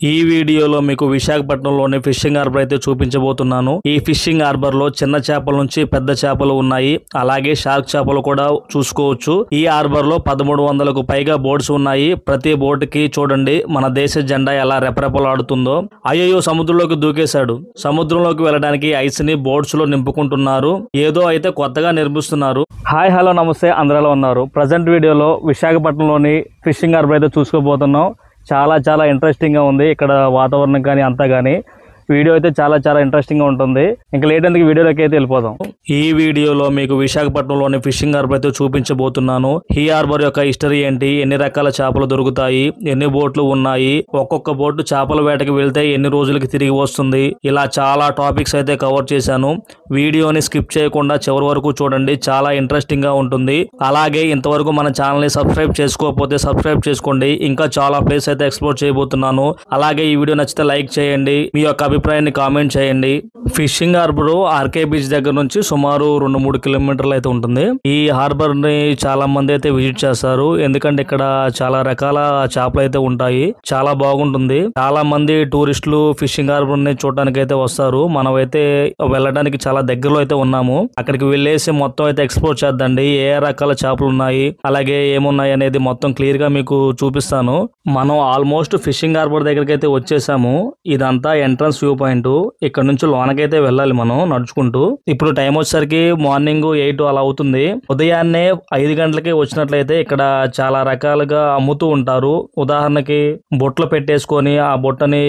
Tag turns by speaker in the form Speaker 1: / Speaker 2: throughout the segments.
Speaker 1: ఈ వీడియోలో మీకు విశాఖపట్నంలోని ఫిషింగ్ హార్బర్ అయితే చూపించబోతున్నాను. ఈ ఫిషింగ్ హార్బర్ లో చిన్న చేపల నుంచి పెద్ద చేపలు ఉన్నాయి. అలాగే షార్క్ చేపలు కూడా చూసుకోవచ్చు. ఈ హార్బర్ లో 1300కు పైగా బోట్స్ ఉన్నాయి. ప్రతి బోట్ కి చూడండి మన దేశ జెండా ఎలా రెపరెపలాడుతుందో. అయ్యో సముద్రంలోకి దూకేశాడు. సముద్రంలోకి వెళ్ళడానికి ఐస్ ని బోట్స్ లో నింపుకుంటున్నారు. ఏదో అయితే కొత్తగా నిర్మిస్తున్నారు. హాయ్ హలో నమస్తే, అందరూ ఎలా ఉన్నారు? ప్రజెంట్ వీడియోలో విశాఖపట్నంలోని ఫిషింగ్ హార్బర్ అయితే చూసుకోబోతున్నాం. చాలా ఇంట్రెస్టింగ్ గా ఉంది. ఇక్కడ వాతావరణం కానీ అంతా కానీ వీడియో అయితే చాలా ఇంట్రెస్టింగ్ గా ఉంటుంది. ఇంకా లేట్ ఎందుకు వీడియోలోకి అయితే వెళ్ళిపోదాం. ఈ వీడియోలో మీకు విశాఖపట్నంలోని ఫిషింగ్ హార్బర్ అయితే చూపించబోతున్నాను. ఈ హార్బర్ యొక్క హిస్టరీ ఏంటి, ఎన్ని రకాల చేపలు దొరుకుతాయి, ఎన్ని బోట్లు ఉన్నాయి, ఒక్కొక్క బోటు చేపల వేటకి వెళ్తే ఎన్ని రోజులకి తిరిగి వస్తుంది, ఇలా చాలా టాపిక్స్ అయితే కవర్ చేశాను. వీడియోని స్కిప్ చేయకుండా చివరి వరకు చూడండి, చాలా ఇంట్రెస్టింగ్ గా ఉంటుంది. అలాగే ఇంతవరకు మన ఛానల్ ని సబ్స్క్రైబ్ చేసుకోకపోతే సబ్స్క్రైబ్ చేసుకోండి. ఇంకా చాలా ప్లేస్ అయితే ఎక్స్ప్లోర్ చేయబోతున్నాను. అలాగే ఈ వీడియో నచ్చితే లైక్ చేయండి, మీ యొక్క అభిప్రాయాన్ని కామెంట్ చేయండి. ఫిషింగ్ హార్బర్ ఆర్కే బీచ్ దగ్గర నుంచి సుమారు 2-3 కిలోమీటర్లు అయితే ఉంటుంది. ఈ హార్బర్ ని చాలా మంది అయితే విజిట్ చేస్తారు. ఎందుకంటే ఇక్కడ చాలా రకాల చేపలు అయితే ఉంటాయి. చాలా బాగుంటుంది. చాలా మంది టూరిస్టులు ఫిషింగ్ హార్బర్ ని చూడడానికి అయితే వస్తారు. మనం అయితే వెళ్ళడానికి చాలా దగ్గరలో అయితే ఉన్నాము. అక్కడికి వెళ్ళేసి మొత్తం అయితే ఎక్స్ప్లోర్ చేద్దండి. ఏ రకాల చేపలు ఉన్నాయి, అలాగే ఏమున్నాయి అనేది మొత్తం క్లియర్ గా మీకు చూపిస్తాను. మనం ఆల్మోస్ట్ ఫిషింగ్ హార్బర్ దగ్గరికి అయితే వచ్చేసాము. ఇదంతా ఎంట్రన్స్ వ్యూ పాయింట్. ఇక్కడ నుంచి లోనకైతే వెళ్ళాలి మనం నడుచుకుంటూ. ఇప్పుడు టైం వచ్చేసరికి మార్నింగ్ 8 అలా అవుతుంది. ఉదయాన్నే 5 గంటలకి వచ్చినట్లయితే ఇక్కడ చాలా రకాలుగా అమ్ముతూ ఉంటారు. ఉదాహరణకి బొట్లు పెట్టేసుకొని ఆ బొట్టని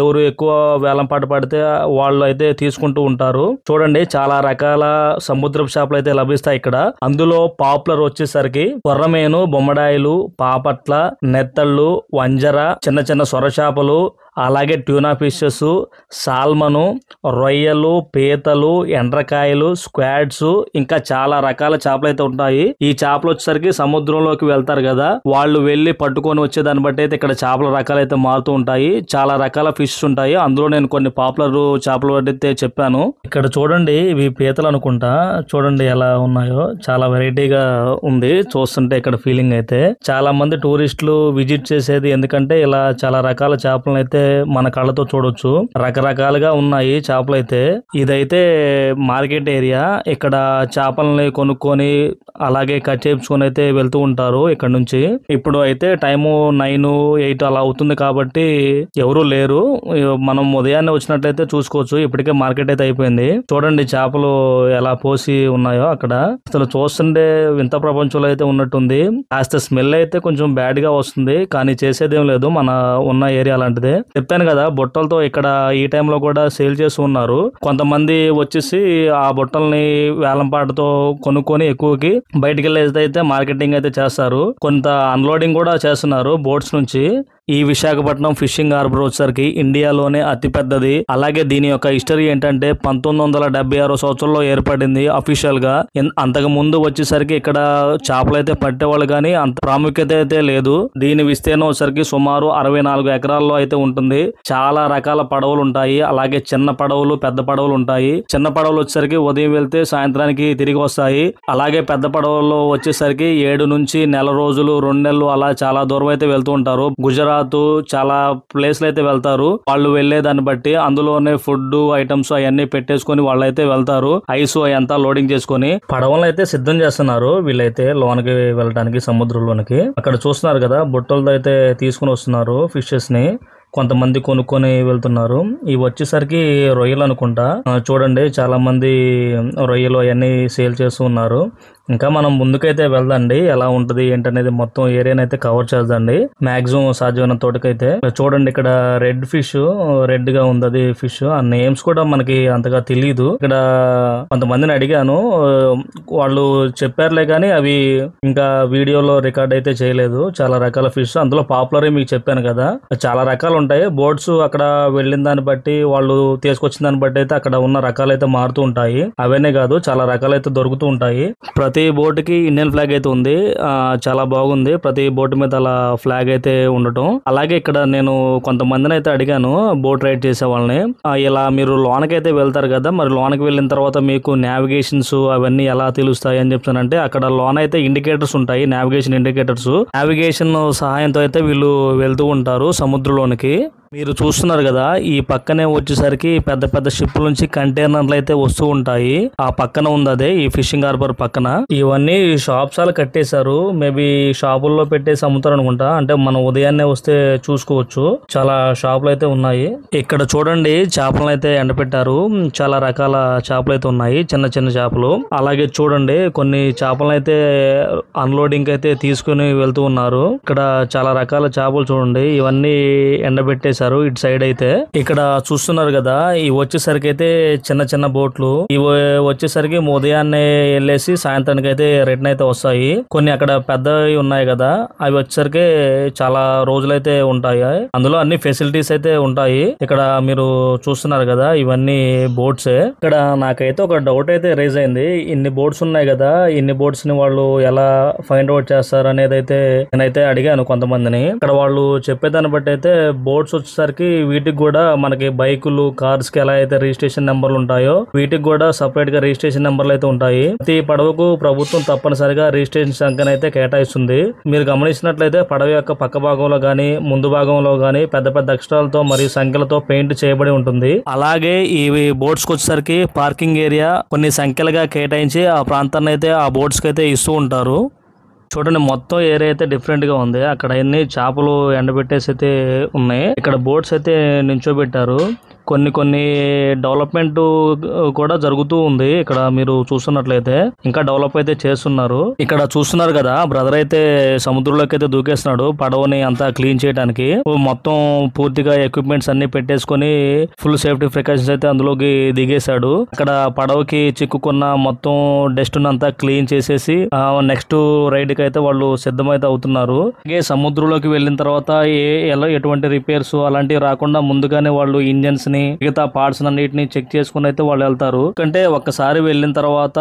Speaker 1: ఎవరు ఎక్కువ వేలం పాట పడితే వాళ్ళు అయితే తీసుకుంటూ ఉంటారు. చూడండి చాలా రకాల సముద్రపు చేపలు అయితే లభిస్తాయి ఇక్కడ. అందులో పాపులర్ వచ్చేసరికి కొర్రమేను, బొమ్మడాయిలు, పాపట్ల, నెత్తళ్ళు, వంజర, చిన్న సొర చేపలు, అలాగే ట్యూనా ఫిషెస్, సాల్మను, రొయ్యలు, పీతలు, ఎండ్రకాయలు, స్క్వాడ్స్, ఇంకా చాలా రకాల చేపలు అయితే ఉంటాయి. ఈ చేపలు వచ్చేసరికి సముద్రంలోకి వెళ్తారు కదా, వాళ్ళు వెళ్లి పట్టుకొని వచ్చేదాన్ని బట్టి అయితే ఇక్కడ చేపల రకాలు అయితే మారుతూ ఉంటాయి. చాలా రకాల ఫిష్ ఉంటాయి. అందులో నేను కొన్ని పాపులర్ చేపలు అయితే చెప్పాను. ఇక్కడ చూడండి ఇవి పీతలు అనుకుంటా. చూడండి ఎలా ఉన్నాయో, చాలా వెరైటీగా ఉంది చూస్తుంటే. ఇక్కడ ఫీలింగ్ అయితే చాలా మంది టూరిస్టులు విజిట్ చేసేది ఎందుకంటే ఇలా చాలా రకాల చేపలను అయితే మన కళ్ళతో చూడొచ్చు. రకరకాలుగా ఉన్నాయి చేపలు అయితే. ఇదైతే మార్కెట్ ఏరియా. ఇక్కడ చేపలని కొనుక్కొని అలాగే కట్ చేయించుకొని అయితే వెళ్తూ ఉంటారు ఇక్కడ నుంచి. ఇప్పుడు అయితే టైము 9-8 అలా అవుతుంది కాబట్టి ఎవరు లేరు. మనం ఉదయాన్నే వచ్చినట్లయితే చూసుకోవచ్చు. ఇప్పటికే మార్కెట్ అయితే అయిపోయింది. చూడండి చేపలు ఎలా పోసి ఉన్నాయో అక్కడ. అసలు చూస్తుంటే వింత ప్రపంచంలో అయితే ఉన్నట్టుంది. కాస్త స్మెల్ అయితే కొంచెం బ్యాడ్ గా వస్తుంది, కానీ చేసేదేం లేదు, మన ఉన్న ఏరియా లాంటిదే. చెప్పాను కదా, బుట్టలతో ఇక్కడ ఈ టైంలో కూడా సేల్ చేస్తూ ఉన్నారు. కొంతమంది వచ్చేసి ఆ బుట్టల్ని వేలంపాటతో కొనుక్కొని ఎక్కువకి బయటికి వెళ్ళేదైతే మార్కెటింగ్ అయితే చేస్తారు. కొంత అన్లోడింగ్ కూడా చేస్తున్నారు బోట్స్ నుంచి. ఈ విశాఖపట్నం ఫిషింగ్ హార్బర్ వచ్చేసరికి ఇండియాలోనే అతి పెద్దది. అలాగే దీని యొక్క హిస్టరీ ఏంటంటే 1976 సంవత్సరంలో ఏర్పడింది అఫీషియల్ గా. అంతకు ముందు వచ్చేసరికి ఇక్కడ చేపలు అయితే పట్టేవాళ్ళు కానీ అంత ప్రాముఖ్యత అయితే లేదు. దీని విస్తీర్ణం వచ్చేసరికి సుమారు 64 ఎకరాల్లో అయితే ఉంటుంది. చాలా రకాల పడవలు ఉంటాయి. అలాగే చిన్న పడవలు, పెద్ద పడవలు ఉంటాయి. చిన్న పడవలు వచ్చేసరికి ఉదయం వెళ్తే సాయంత్రానికి తిరిగి వస్తాయి. అలాగే పెద్ద పడవల్లో వచ్చేసరికి 7 నుంచి నెల రోజులు, 2 నెలలు అలా చాలా దూరం అయితే వెళ్తూ ఉంటారు. గుజరాత్ చాలా ప్లేస్లు అయితే వెళ్తారు. వాళ్ళు వెళ్లే దాన్ని బట్టి అందులోనే ఫుడ్ ఐటమ్స్ అవన్నీ పెట్టేసుకొని వాళ్ళైతే వెళ్తారు. ఐస్ అయంతా లోడింగ్ చేసుకొని పడవలను అయితే సిద్ధం చేస్తున్నారు వీళ్ళైతే లోనికి వెళ్ళడానికి, సముద్రంలోనికి. అక్కడ చూస్తున్నారు కదా, బుట్టలతో అయితే తీసుకుని వస్తున్నారు ఫిషెస్ ని. కొంతమంది కొనుక్కొని వెళ్తున్నారు. ఇవి వచ్చేసరికి రొయ్యలు అనుకుంటా. చూడండి చాలా మంది రొయ్యలు అవన్నీ సేల్ చేస్తూ ఉన్నారు. ఇంకా మనం ముందుకైతే వెళ్దండి. ఎలా ఉంటది ఏంటనేది మొత్తం ఏరియాని అయితే కవర్ చేద్దండి మాక్సిమం సాధ్యమైన తోటకైతే. చూడండి ఇక్కడ రెడ్ ఫిష్, రెడ్ గా ఉంది అది ఫిష్. ఆ నేమ్స్ కూడా మనకి అంతగా తెలియదు. ఇక్కడ కొంతమందిని అడిగాను, వాళ్ళు చెప్పారులే కానీ అవి ఇంకా వీడియోలో రికార్డ్ అయితే చేయలేదు. చాలా రకాల ఫిష్, అందులో పాపులర్ మీకు చెప్పాను కదా, చాలా రకాలు ఉంటాయి. బోట్స్ అక్కడ వెళ్ళిన దాన్ని బట్టి, వాళ్ళు తీసుకొచ్చిన దాన్ని బట్టి అయితే అక్కడ ఉన్న రకాలు అయితే మారుతూ ఉంటాయి. అవన్నీ కాదు, చాలా రకాలు అయితే దొరుకుతూ ఉంటాయి. ప్రతి ప్రతి బోట్ కి ఇండియన్ ఫ్లాగ్ అయితే ఉంది. చాలా బాగుంది ప్రతి బోట్ మీద అలా ఫ్లాగ్ అయితే ఉండటం. అలాగే ఇక్కడ నేను కొంతమందిని అయితే అడిగాను బోట్ రైడ్ చేసే వాళ్ళని, ఇలా మీరు లోనకైతే వెళ్తారు కదా, మరి లోనకి వెళ్ళిన తర్వాత మీకు నావిగేషన్స్ అవన్నీ ఎలా తెలుస్తాయి అని చెప్తానంటే, అక్కడ లోన అయితే ఇండికేటర్స్ ఉంటాయి, నావిగేషన్ ఇండికేటర్స్. నావిగేషన్ సహాయంతో అయితే వీళ్ళు వెళ్తూ ఉంటారు సముద్రంలోనికి. మీరు చూస్తున్నారు కదా, ఈ పక్కనే వచ్చేసరికి పెద్ద పెద్ద షిప్ నుంచి కంటైనర్లు అయితే వస్తూ ఉంటాయి. ఆ పక్కన ఉంది అదే ఈ ఫిషింగ్ హార్బర్ పక్కన. ఇవన్నీ షాప్స్ అలా కట్టేశారు, మేబీ షాపుల్లో పెట్టేసి అమ్ముతారు అనుకుంటా. అంటే మనం ఉదయాన్నే వస్తే చూసుకోవచ్చు, చాలా షాపులు అయితే ఉన్నాయి. ఇక్కడ చూడండి చేపలను అయితే ఎండపెట్టారు, చాలా రకాల చేపలు అయితే ఉన్నాయి, చిన్న చిన్న చేపలు. అలాగే చూడండి కొన్ని చేపలను అయితే అన్లోడింగ్ అయితే తీసుకుని వెళ్తూ ఉన్నారు. ఇక్కడ చాలా రకాల చేపలు చూడండి, ఇవన్నీ ఎండబెట్టేశారు ఇటు సైడ్ అయితే. ఇక్కడ చూస్తున్నారు కదా, ఇవి వచ్చేసరికి అయితే చిన్న చిన్న బోట్లు. ఇవి వచ్చేసరికి ఉదయాన్నే వెళ్ళేసి సాయంత్రానికి అయితే రిటర్న్ అయితే వస్తాయి. కొన్ని అక్కడ పెద్దవి ఉన్నాయి కదా, అవి వచ్చేసరికి చాలా రోజులైతే ఉంటాయి. అందులో అన్ని ఫెసిలిటీస్ అయితే ఉంటాయి. ఇక్కడ మీరు చూస్తున్నారు కదా, ఇవన్నీ బోట్సే. ఇక్కడ నాకైతే ఒక డౌట్ అయితే రైజ్ అయింది, ఇన్ని బోట్స్ ఉన్నాయి కదా, ఇన్ని బోట్స్ ని వాళ్ళు ఎలా ఫైండ్ అవుట్ చేస్తారు అనేది అయితే నేనైతే అడిగాను కొంతమందిని. ఇక్కడ వాళ్ళు చెప్పేదాన్ని బట్టి అయితే బోట్స్ వచ్చేసరికి వీటికి కూడా మనకి బైకులు కార్స్ కి ఎలా అయితే రిజిస్ట్రేషన్ నెంబర్లు ఉంటాయో, వీటికి కూడా సపరేట్ గా రిజిస్ట్రేషన్ నెంబర్లు అయితే ఉంటాయి. ప్రతి పడవకు ప్రభుత్వం తప్పనిసరిగా రిజిస్ట్రేషన్ సంఖ్యను అయితే కేటాయిస్తుంది. మీరు గమనించినట్లయితే పడవ యొక్క పక్క భాగంలో గానీ ముందు భాగంలో గానీ పెద్ద పెద్ద అక్షరాలతో మరియు సంఖ్యలతో పెయింట్ చేయబడి ఉంటుంది. అలాగే ఈ బోట్స్ కి వచ్చేసరికి పార్కింగ్ ఏరియా కొన్ని సంఖ్యలుగా కేటాయించి ఆ ప్రాంతాన్ని అయితే ఆ బోట్స్ కి అయితే ఇస్తూ ఉంటారు. చూడండి మొత్తం ఏరియా అయితే డిఫరెంట్ గా ఉంది. అక్కడ ఎన్ని చేపలు ఎండబెట్టేసి అయితే ఉన్నాయి. ఇక్కడ బోట్స్ అయితే నించోబెట్టారు. కొన్ని డెవలప్మెంట్ కూడా జరుగుతూ ఉంది. ఇక్కడ మీరు చూస్తున్నట్లయితే ఇంకా డెవలప్ అయితే చేస్తున్నారు. ఇక్కడ చూస్తున్నారు కదా, బ్రదర్ అయితే సముద్రంలోకి అయితే దూకేస్తున్నాడు పడవని అంతా క్లీన్ చేయడానికి. మొత్తం పూర్తిగా ఎక్విప్మెంట్స్ అన్ని పెట్టేసుకొని ఫుల్ సేఫ్టీ ప్రికాషన్స్ అయితే అందులోకి దిగేశాడు. ఇక్కడ పడవకి చిక్కుకున్న మొత్తం డస్ట్ అంతా క్లీన్ చేసేసి నెక్స్ట్ రైడ్ కి అయితే వాళ్ళు సిద్ధమైతే అవుతున్నారు. అలాగే సముద్రంలోకి వెళ్ళిన తర్వాత ఎటువంటి రిపేర్స్ అలాంటివి రాకుండా ముందుగానే వాళ్ళు ఇంజన్స్ మిగతా పార్ట్స్ అన్నిటిని చెక్ చేసుకుని అయితే వాళ్ళు వెళ్తారు. ఎందుకంటే ఒక్కసారి వెళ్ళిన తర్వాత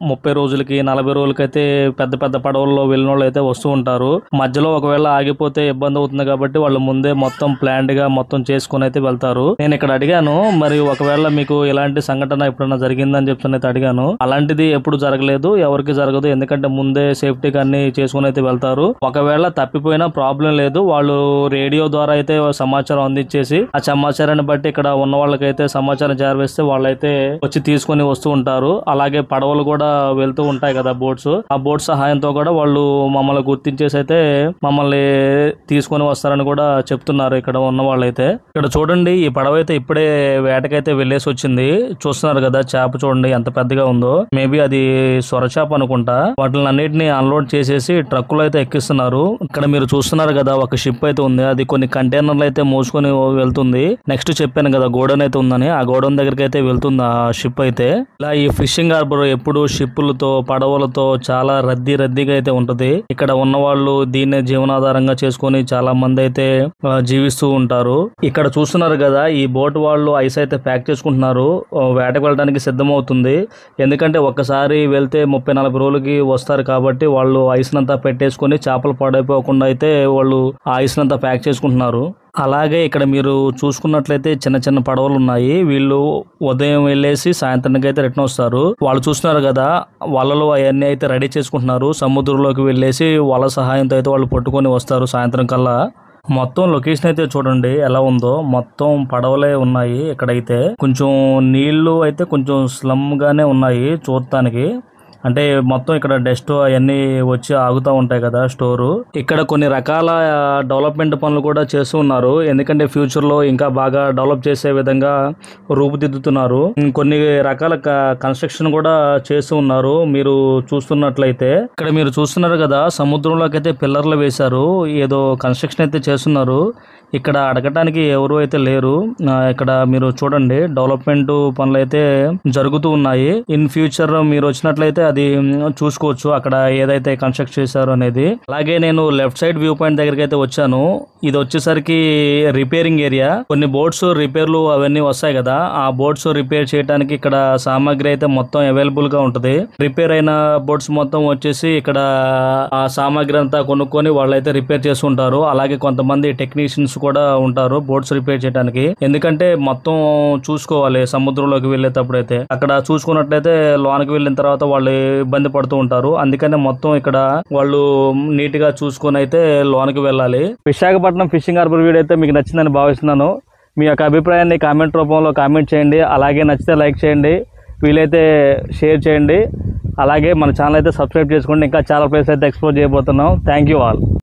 Speaker 1: 30 రోజులకి 40 రోజులకి అయితే పెద్ద పెద్ద పడవల్లో వెళ్ళిన వాళ్ళు అయితే వస్తూ ఉంటారు. మధ్యలో ఒకవేళ ఆగిపోతే ఇబ్బంది అవుతుంది కాబట్టి వాళ్ళు ముందే మొత్తం ప్లాన్డ్ గా మొత్తం చేసుకుని అయితే వెళ్తారు. నేను ఇక్కడ అడిగాను, మరి ఒకవేళ మీకు ఇలాంటి సంఘటన ఎప్పుడైనా జరిగిందని చెప్తాను అయితే అడిగాను. అలాంటిది ఎప్పుడు జరగలేదు, ఎవరికి జరగదు, ఎందుకంటే ముందే సేఫ్టీగా అన్ని చేసుకుని అయితే వెళ్తారు. ఒకవేళ తప్పిపోయినా ప్రాబ్లం లేదు, వాళ్ళు రేడియో ద్వారా అయితే సమాచారం అందించేసి ఆ సమాచారాన్ని బట్టి ఇక్కడ ఉన్న వాళ్ళకైతే సమాచారం చేరవేస్తే వాళ్ళైతే వచ్చి తీసుకొని వస్తూ ఉంటారు. అలాగే పడవలు కూడా వెళ్తూ ఉంటాయి కదా బోట్స్, ఆ బోట్ సహాయంతో కూడా వాళ్ళు మమ్మల్ని గుర్తించేసి అయితే మమ్మల్ని తీసుకొని వస్తారని కూడా చెప్తున్నారు ఇక్కడ ఉన్న వాళ్ళైతే. ఇక్కడ చూడండి ఈ పడవ అయితే ఇప్పుడే వేటకైతే వెళ్ళేసి వచ్చింది. చూస్తున్నారు కదా చేప చూడండి ఎంత పెద్దగా ఉందో, మేబీ అది సొరచేప అనుకుంటా. వాటిని అన్నిటిని అన్లోడ్ చేసేసి ట్రక్కులో అయితే ఎక్కిస్తున్నారు. ఇక్కడ మీరు చూస్తున్నారు కదా ఒక షిప్ అయితే ఉంది, అది కొన్ని కంటైనర్లు అయితే మోసుకొని వెళ్తుంది. నెక్స్ట్ చెప్పాను కదా గోడౌన్ అయితే ఉందని, ఆ గోడౌన్ దగ్గరికి అయితే వెళ్తుంది ఆ షిప్ అయితే. ఇలా ఈ ఫిషింగ్ హార్బర్ ఎప్పుడు షిప్పులతో పడవలతో చాలా రద్దీగా అయితే ఉంటది. ఇక్కడ ఉన్న వాళ్ళు దీన్నే జీవనాధారంగా చేసుకొని చాలా మంది అయితే జీవిస్తూ ఉంటారు. ఇక్కడ చూస్తున్నారు కదా ఈ బోట్ వాళ్ళు ఐస్ అయితే ప్యాక్ చేసుకుంటున్నారు, వేటకు వెళ్ళడానికి సిద్ధమవుతుంది. ఎందుకంటే ఒక్కసారి వెళ్తే 30-40 రోజులకి వస్తారు కాబట్టి వాళ్ళు ఐస్ నంతా పెట్టేసుకొని చేపలు పాడైపోకుండా అయితే వాళ్ళు ఆ ఐస్ నంతా ప్యాక్ చేసుకుంటున్నారు. అలాగే ఇక్కడ మీరు చూసుకున్నట్లయితే చిన్న చిన్న పడవలు ఉన్నాయి. వీళ్ళు ఉదయం వెళ్ళేసి సాయంత్రానికి అయితే రిటర్న్ వస్తారు. వాళ్ళు చూస్తున్నారు కదా వలలు అవన్నీ అయితే రెడీ చేసుకుంటున్నారు. సముద్రంలోకి వెళ్ళేసి వల సహాయంతో అయితే వాళ్ళు పట్టుకొని వస్తారు సాయంత్రం కల్లా. మొత్తం లొకేషన్ అయితే చూడండి ఎలా ఉందో, మొత్తం పడవలే ఉన్నాయి. ఇక్కడైతే కొంచెం నీళ్లు అయితే కొంచెం స్లమ్ గానే ఉన్నాయి చూడటానికి. అంటే మొత్తం ఇక్కడ డస్ట్ అవన్నీ వచ్చి ఆగుతూ ఉంటాయి కదా స్టోరు. ఇక్కడ కొన్ని రకాల డెవలప్మెంట్ పనులు కూడా చేస్తూ ఉన్నారు, ఎందుకంటే ఫ్యూచర్ లో ఇంకా బాగా డెవలప్ చేసే విధంగా రూపుదిద్దుతున్నారు. కొన్ని రకాల కన్స్ట్రక్షన్ కూడా చేస్తూ ఉన్నారు. మీరు చూస్తున్నట్లయితే ఇక్కడ మీరు చూస్తున్నారు కదా సముద్రంలోకి అయితే పిల్లర్లు వేశారు, ఏదో కన్స్ట్రక్షన్ అయితే చేస్తున్నారు. ఇక్కడ అడగటానికి ఎవరు అయితే లేరు. ఇక్కడ మీరు చూడండి డెవలప్మెంట్ పనులు అయితే జరుగుతూ ఉన్నాయి. ఇన్ ఫ్యూచర్ మీరు వచ్చినట్లయితే అది చూసుకోవచ్చు అక్కడ ఏదైతే కన్స్ట్రక్ట్ చేశారో అనేది. అలాగే నేను లెఫ్ట్ సైడ్ వ్యూ పాయింట్ దగ్గరికి అయితే వచ్చాను. ఇది వచ్చేసరికి రిపేరింగ్ ఏరియా. కొన్ని బోట్స్ రిపేర్లు అవన్నీ వస్తాయి కదా, ఆ బోట్స్ రిపేర్ చేయడానికి ఇక్కడ సామాగ్రి అయితే మొత్తం అవైలబుల్ గా ఉంటది. రిపేర్ అయిన బోట్స్ మొత్తం వచ్చేసి ఇక్కడ ఆ సామాగ్రి అంతా కొనుక్కొని వాళ్ళైతే రిపేర్ చేసుకుంటారు. అలాగే కొంతమంది టెక్నీషియన్స్ కూడా ఉంటారు బోట్స్ రిపేర్ చేయడానికి. ఎందుకంటే మొత్తం చూసుకోవాలి సముద్రంలోకి వెళ్ళేటప్పుడు అయితే. అక్కడ చూసుకున్నట్లయితే లోనికి వెళ్ళిన తర్వాత వాళ్ళు ఇబ్బంది పడుతూ ఉంటారు. అందుకనే మొత్తం ఇక్కడ వాళ్ళు నీట్ గా చూసుకొని అయితే లోనికి వెళ్ళాలి. విశాఖపట్నం ఫిషింగ్ హార్బర్ వీడియో అయితే మీకు నచ్చిందని భావిస్తున్నాను. మీ యొక్క అభిప్రాయాన్ని కామెంట్ రూపంలో కామెంట్ చేయండి. అలాగే నచ్చితే లైక్ చేయండి, వీలైతే షేర్ చేయండి. అలాగే మన ఛానల్ అయితే సబ్స్క్రైబ్ చేసుకోండి. ఇంకా చాలా ప్లేస్ అయితే ఎక్స్ప్లోర్ చేయబోతున్నాం. Thank you all.